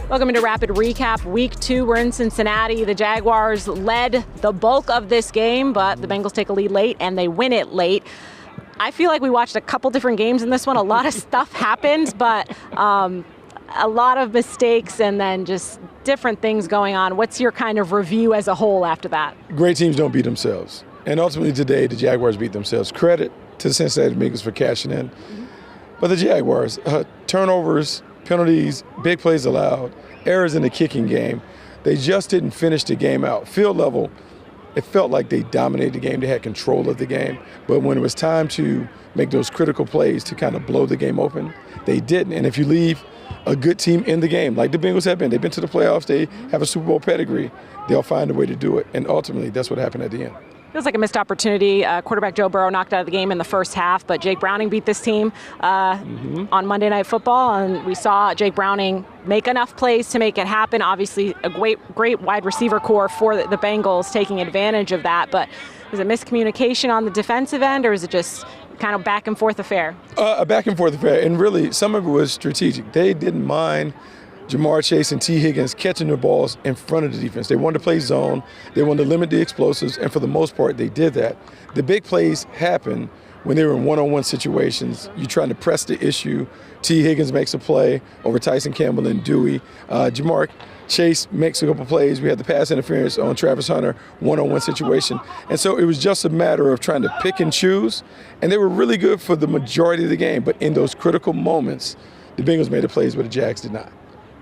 Welcome to Rapid Recap. Week 2, we're in Cincinnati. The Jaguars led the bulk of this game, but the Bengals take a lead late, and they win it late. I feel like we watched a couple different games in this one. A lot of stuff happened, but a lot of mistakes and then just different things going on. What's your kind of review as a whole after that? Great teams don't beat themselves. And ultimately today, the Jaguars beat themselves. Credit to the Cincinnati Bengals for cashing in. But the Jaguars, turnovers, penalties, big plays allowed, errors in the kicking game. They just didn't finish the game out. Field level, it felt like they dominated the game. They had control of the game. But when it was time to make those critical plays to kind of blow the game open, they didn't. And if you leave a good team in the game, like the Bengals have been, they've been to the playoffs, they have a Super Bowl pedigree, they'll find a way to do it. And ultimately, that's what happened at the end. Feels like a missed opportunity. Quarterback Joe Burrow knocked out of the game in the first half, but Jake Browning beat this team on Monday Night Football, and we saw Jake Browning make enough plays to make it happen. Obviously, a great wide receiver core for the Bengals taking advantage of that, but is it miscommunication on the defensive end, or is it just kind of back and forth affair? A back and forth affair, and really some of it was strategic. They didn't mind Jamar Chase and T. Higgins catching the balls in front of the defense. They wanted to play zone. They wanted to limit the explosives, and for the most part, they did that. The big plays happen when they were in one-on-one situations. You're trying to press the issue. T. Higgins makes a play over Tyson Campbell and Dewey. Jamar Chase makes a couple plays. We had the pass interference on Travis Hunter, one-on-one situation. And so it was just a matter of trying to pick and choose, and they were really good for the majority of the game. But in those critical moments, the Bengals made the plays where the Jags did not.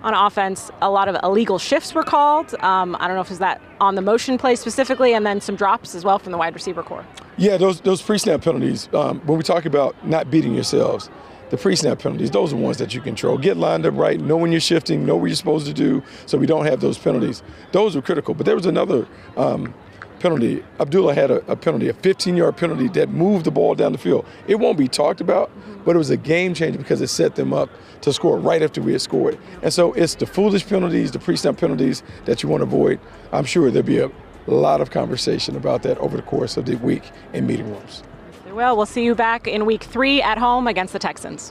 On offense, a lot of illegal shifts were called. I don't know if it's that on the motion play specifically, and then some drops as well from the wide receiver core. Yeah, those pre-snap penalties, when we talk about not beating yourselves, the pre-snap penalties, those are ones that you control. Get lined up right, know when you're shifting, know what you're supposed to do, so we don't have those penalties. Those are critical. But there was another penalty. Abdullah had a penalty, a 15-yard penalty that moved the ball down the field. It won't be talked about, but it was a game changer because it set them up to score right after we had scored. And so it's the foolish penalties, the pre-snap penalties that you want to avoid. I'm sure there'll be a lot of conversation about that over the course of the week in meeting rooms. Well, we'll see you back in week 3 at home against the Texans.